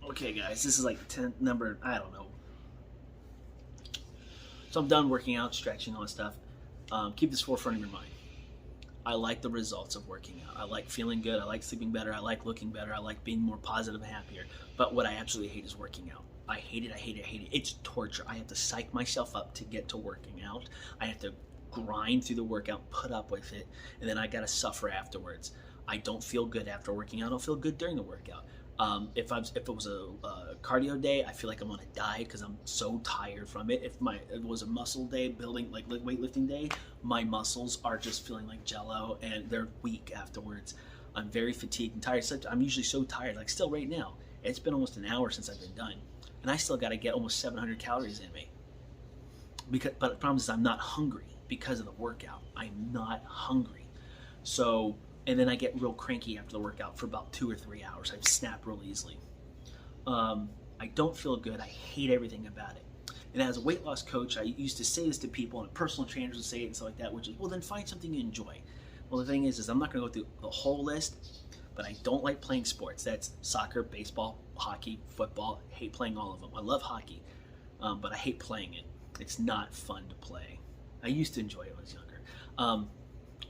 Okay, guys, this is like 10 number, I don't know. So I'm done working out, stretching, all that stuff. Keep this forefront of your mind. I like the results of working out. I like feeling good. I like sleeping better. I like looking better. I like being more positive and happier. But what I absolutely hate is working out. I hate it. I hate it. I hate it. It's torture. I have to psych myself up to get to working out. I have to grind through the workout, put up with it, and then I got to suffer afterwards. I don't feel good after working out. I don't feel good during the workout. If it was a cardio day, I feel like I'm gonna die because I'm so tired from it. If it was a muscle day, building like weightlifting day, my muscles are just feeling like jello and they're weak afterwards. I'm very fatigued and tired. I'm usually so tired. Like still right now, it's been almost an hour since I've been done, and I still got to get almost 700 calories in me. But the problem is I'm not hungry because of the workout. I'm not hungry, so. And then I get real cranky after the workout for about 2 or 3 hours. I snap real easily. I don't feel good. I hate everything about it. And as a weight loss coach, I used to say this to people, and personal trainers would say it and stuff like that, which is, well, then find something you enjoy. Well, the thing is I'm not going to go through the whole list, but I don't like playing sports. That's soccer, baseball, hockey, football. I hate playing all of them. I love hockey, but I hate playing it. It's not fun to play. I used to enjoy it when I was younger.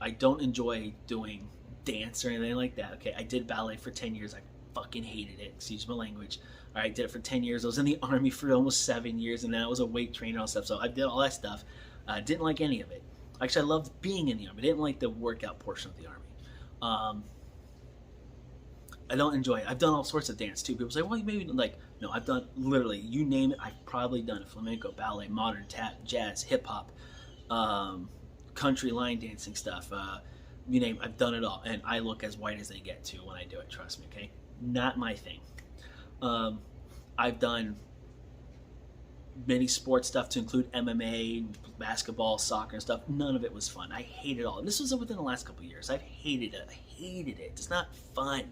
I don't enjoy doing dance or anything like that. Okay, I did ballet for 10 years. I fucking hated it. Excuse my language. All right, did it for 10 years. I was in the army for almost 7 years, and then I was a weight trainer and all stuff. So I did all that stuff. Didn't like any of it. Actually, I loved being in the army. I didn't like the workout portion of the army. I don't enjoy it. I've done all sorts of dance too. People say, well, you maybe like, no, I've done literally, you name it, I've probably done it. Flamenco, ballet, modern, tap, jazz, hip hop, country line dancing stuff. You name, I've done it all, and I look as white as they get to when I do it. Trust me, okay? Not my thing. I've done many sports stuff to include MMA, basketball, soccer, and stuff. None of it was fun. I hated it all, and this was within the last couple of years. I've hated it. I hated it. It's not fun.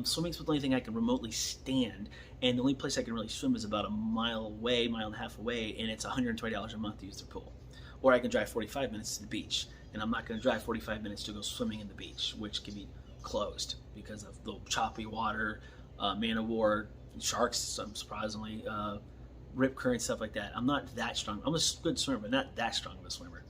Swimming's the only thing I can remotely stand, and the only place I can really swim is about a mile away, mile and a half away, and it's $120 a month to use the pool. Or I can drive 45 minutes to the beach. And I'm not going to drive 45 minutes to go swimming in the beach, which can be closed because of the choppy water, man of war, sharks, surprisingly, rip current, stuff like that. I'm not that strong. I'm a good swimmer, but not that strong of a swimmer.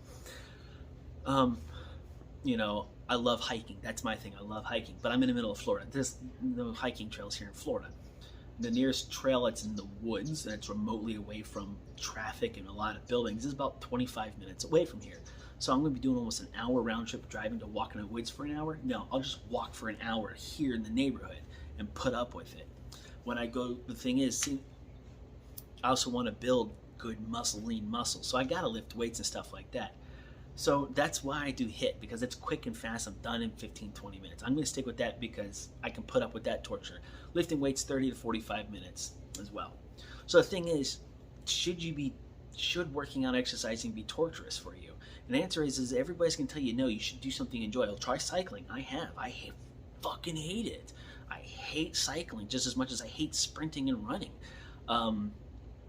I love hiking. That's my thing. I love hiking. But I'm in the middle of Florida. There's no hiking trails here in Florida. The nearest trail that's in the woods, and it's remotely away from traffic and a lot of buildings, is about 25 minutes away from here. So I'm going to be doing almost an hour round trip driving to walk in the woods for an hour. No, I'll just walk for an hour here in the neighborhood and put up with it. When I go, the thing is, see, I also want to build good muscle, lean muscle. So I got to lift weights and stuff like that. So that's why I do HIIT, because it's quick and fast. I'm done in 15, 20 minutes. I'm going to stick with that because I can put up with that torture. Lifting weights 30 to 45 minutes as well. So the thing is, should working out, exercising be torturous for you? And the answer is everybody's going to tell you, no, you should do something you enjoy. I'll try cycling. I have. Fucking hate it. I hate cycling just as much as I hate sprinting and running.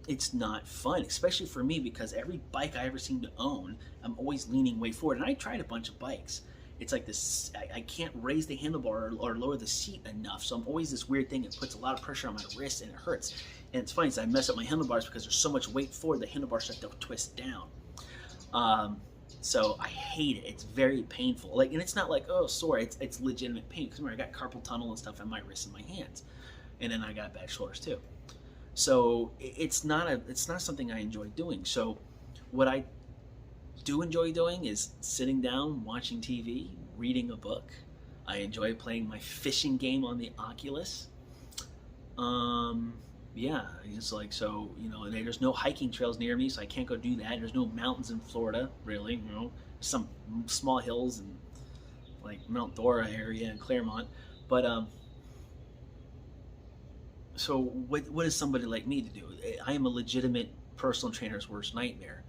It's not fun, especially for me, because every bike I ever seem to own, I'm always leaning way forward. And I tried a bunch of bikes. It's like this, I can't raise the handlebar or lower the seat enough. So I'm always this weird thing that puts a lot of pressure on my wrist and it hurts. And it's funny, I mess up my handlebars because there's so much weight forward, the handlebars start to twist down. So I hate it. It's very painful. And it's not like, oh, sore. It's legitimate pain. Because remember, I got carpal tunnel and stuff in my wrists and my hands, and then I got bad shoulders too. So it's not something I enjoy doing. So what I do enjoy doing is sitting down, watching TV, reading a book. I enjoy playing my fishing game on the Oculus. Yeah, it's like, so, there's no hiking trails near me, so I can't go do that. There's no mountains in Florida, really, some small hills and like Mount Dora area and Claremont. But, so what is somebody like me to do? I am a legitimate personal trainer's worst nightmare.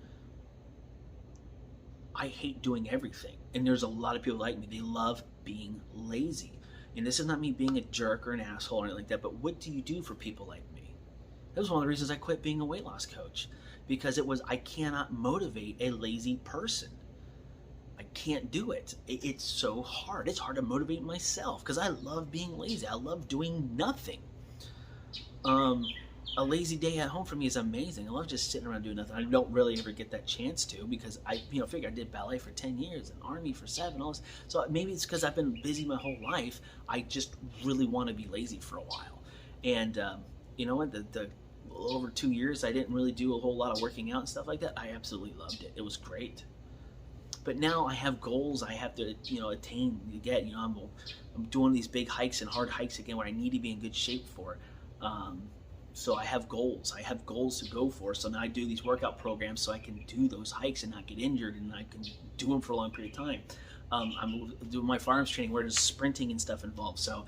I hate doing everything. And there's a lot of people like me. They love being lazy. And this is not me being a jerk or an asshole or anything like that, but what do you do for people like me? That was one of the reasons I quit being a weight loss coach, because I cannot motivate a lazy person. I can't do it. It's so hard. It's hard to motivate myself because I love being lazy. I love doing nothing. A lazy day at home for me is amazing. I love just sitting around doing nothing. I don't really ever get that chance to, because I figure I did ballet for 10 years and Army for 7, all this. So maybe it's because I've been busy my whole life. I just really want to be lazy for a while. And you know what? The over 2 years I didn't really do a whole lot of working out and stuff like that. I absolutely loved it. It was great. But now I have goals I have to, attain to get. I'm doing these big hikes and hard hikes again where I need to be in good shape for. So I have goals. I have goals to go for. So now I do these workout programs so I can do those hikes and not get injured, and I can do them for a long period of time. I'm doing my firearms training where there's sprinting and stuff involved. So,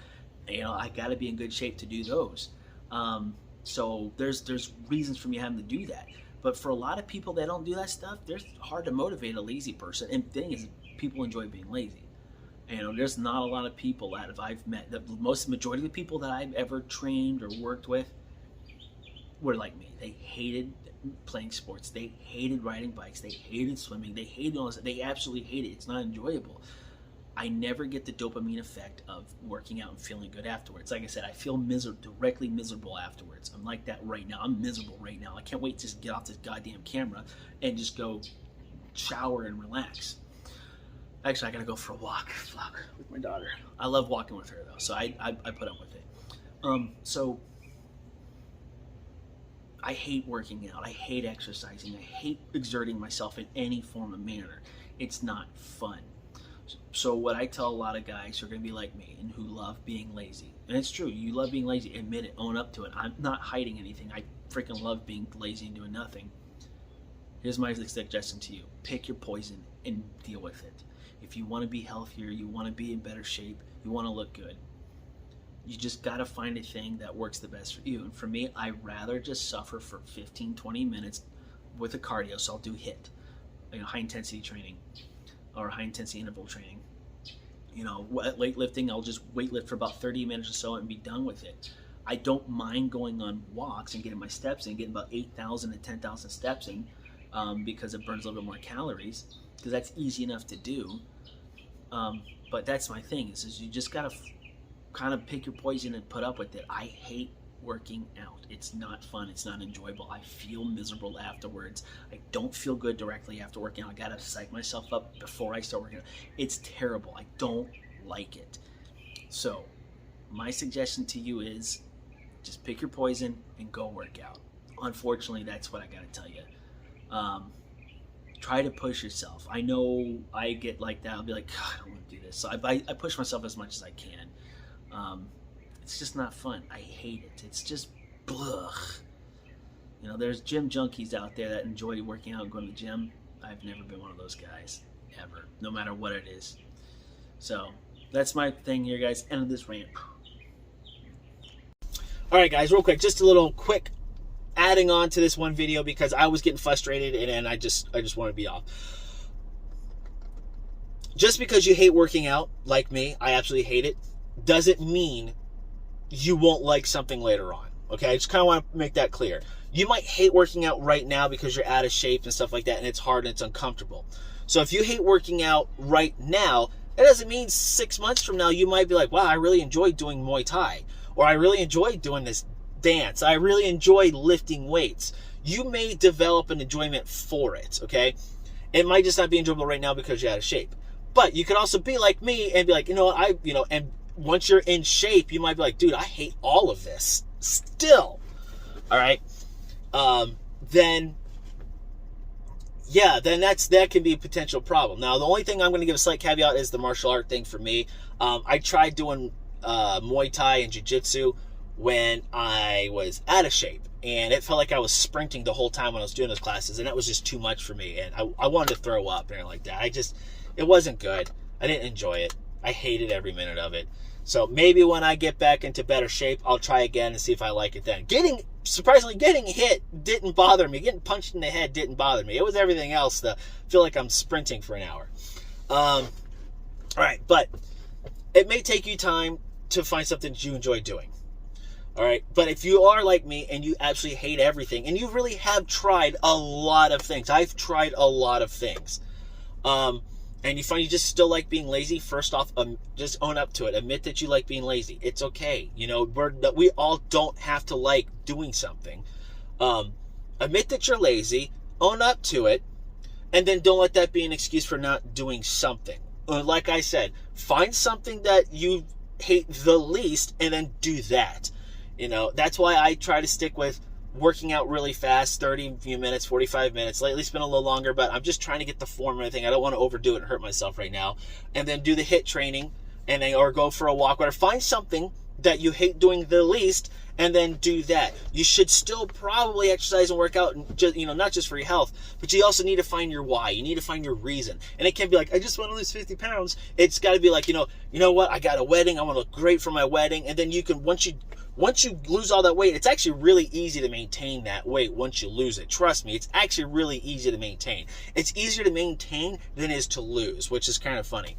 I got to be in good shape to do those. So there's reasons for me having to do that. But for a lot of people that don't do that stuff, it's hard to motivate a lazy person. And the thing is, people enjoy being lazy. There's not a lot of people that I've met. The majority of the people that I've ever trained or worked with were like me. They hated playing sports. They hated riding bikes. They hated swimming. They hated all this. They absolutely hate it. It's not enjoyable. I never get the dopamine effect of working out and feeling good afterwards. Like I said, I feel directly miserable afterwards. I'm like that right now. I'm miserable right now. I can't wait to just get off this goddamn camera and just go shower and relax. Actually, I gotta go for a walk with my daughter. I love walking with her though, so I put up with it. So I hate working out. I hate exercising. I hate exerting myself in any form of manner. It's not fun. So what I tell a lot of guys who are going to be like me and who love being lazy, and it's true, you love being lazy, admit it, own up to it. I'm not hiding anything. I freaking love being lazy and doing nothing. Here's my suggestion to you. Pick your poison and deal with it. If you want to be healthier, you want to be in better shape, you want to look good, you just got to find a thing that works the best for you. And for me, I'd rather just suffer for 15, 20 minutes with a cardio. So I'll do HIIT, high intensity training, or high intensity interval training. Weightlifting, I'll just weightlift for about 30 minutes or so and be done with it. I don't mind going on walks and getting my steps in, getting about 8,000 to 10,000 steps in, because it burns a little bit more calories, because that's easy enough to do. But that's my thing, is you just gotta kind of pick your poison and put up with it. I hate working out. It's not fun. It's not enjoyable. I feel miserable afterwards. I don't feel good directly after working out. I gotta psych myself up before I start working out. It's terrible. I don't like it. So my suggestion to you is just pick your poison and go work out. Unfortunately, that's what I gotta tell you. Try to push yourself. I know I get like that. I'll be like, God, I don't want to do this. So I push myself as much as I can. It's just not fun. I hate it. It's just blech. There's gym junkies out there that enjoy working out and going to the gym. I've never been one of those guys, ever, no matter what it is. So that's my thing here, guys. End of this rant. All right, guys, real quick, just a little quick adding on to this one video, because I was getting frustrated and I just want to be off. Just because you hate working out, like me, I absolutely hate it, doesn't mean you won't like something later on. Okay, I just kind of want to make that clear. You might hate working out right now because you're out of shape and stuff like that, and it's hard and it's uncomfortable. So if you hate working out right now, that doesn't mean 6 months from now you might be like, wow, I really enjoy doing Muay Thai, or I really enjoy doing this dance, I really enjoy lifting weights. You may develop an enjoyment for it, okay? It might just not be enjoyable right now because you're out of shape. But you could also be like me and be like, and once you're in shape, you might be like, dude, I hate all of this still. All right. Then that can be a potential problem. Now, the only thing I'm going to give a slight caveat is the martial art thing for me. I tried doing Muay Thai and Jiu-Jitsu when I was out of shape, and it felt like I was sprinting the whole time when I was doing those classes, and that was just too much for me, and I wanted to throw up and like that. It wasn't good. I didn't enjoy it. I hated every minute of it. So maybe when I get back into better shape, I'll try again and see if I like it then. Surprisingly, getting hit didn't bother me. Getting punched in the head didn't bother me. It was everything else that feel like I'm sprinting for an hour. All right, but it may take you time to find something that you enjoy doing. All right, but if you are like me and you absolutely hate everything, and you really have tried a lot of things, I've tried a lot of things. and you find you just still like being lazy, first off, just own up to it. Admit that you like being lazy. It's okay. You know, we all don't have to like doing something. Admit that you're lazy, own up to it, and then don't let that be an excuse for not doing something. Like I said, find something that you hate the least and then do that. You know, that's why I try to stick with working out really fast, 30 minutes, 45 minutes. Lately it's been a little longer, but I'm just trying to get the form and everything. I don't want to overdo it and hurt myself right now. And then do the HIIT training, and then or go for a walk, or find something that you hate doing the least and then do that. You should still probably exercise and work out, and just, you know, not just for your health, but you also need to find your why. You need to find your reason. And it can't be like, I just want to lose 50 pounds. It's got to be like, you know what? I got a wedding. I want to look great for my wedding. And then you can, once you lose all that weight, it's actually really easy to maintain that weight once you lose it. Trust me, it's actually really easy to maintain. It's easier to maintain than it is to lose, which is kind of funny.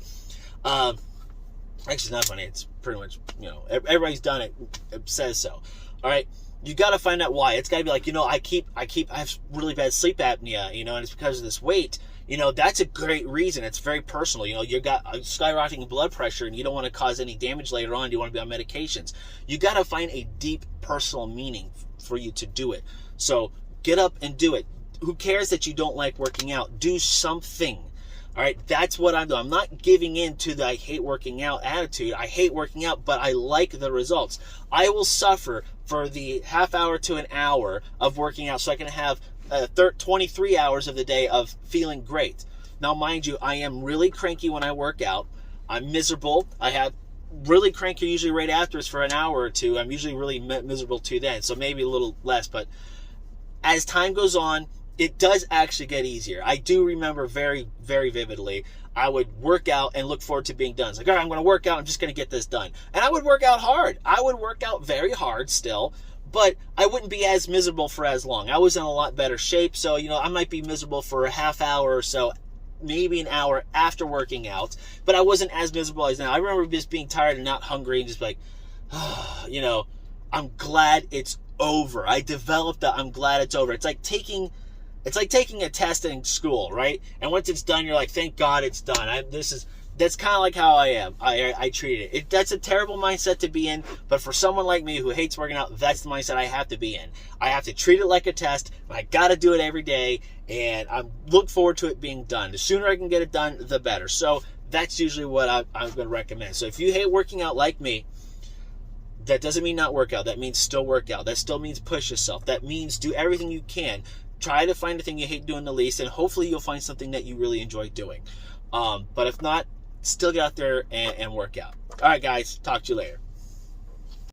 Actually, it's not funny. It's pretty much, you know, everybody's done it. It says so. All right. You got to find out why. It's got to be like, you know, I have really bad sleep apnea, you know, and it's because of this weight. You know, that's a great reason. It's very personal. You know, you got skyrocketing blood pressure and you don't want to cause any damage later on. You want to be on medications. You got to find a deep personal meaning for you to do it. So get up and do it. Who cares that you don't like working out? Do something. All right, that's what I'm doing. I'm not giving in to the I hate working out attitude. I hate working out, but I like the results. I will suffer for the half hour to an hour of working out so I can have 23 hours of the day of feeling great. Now, mind you, I am really cranky when I work out. I'm miserable. I have really cranky usually right after for an hour or two. I'm usually really miserable too then, so maybe a little less. But as time goes on, it does actually get easier. I do remember very, very vividly, I would work out and look forward to being done. It's like, all right, I'm going to work out. I'm just going to get this done. And I would work out hard. I would work out very hard still, but I wouldn't be as miserable for as long. I was in a lot better shape. So, you know, I might be miserable for a half hour or so, maybe an hour after working out, but I wasn't as miserable as now. I remember just being tired and not hungry and just like, you know, I'm glad it's over. I developed that I'm glad it's over. It's like taking a test in school, right? And once it's done, you're like, thank God it's done. That's kind of like how I am. I treat it. That's a terrible mindset to be in, but for someone like me who hates working out, that's the mindset I have to be in. I have to treat it like a test. I got to do it every day, and I look forward to it being done. The sooner I can get it done, the better. So that's usually what I'm going to recommend. So if you hate working out like me, that doesn't mean not work out. That means still work out. That still means push yourself. That means do everything you can. Try to find the thing you hate doing the least, and hopefully you'll find something that you really enjoy doing. But if not, still get out there and work out. All right, guys. Talk to you later.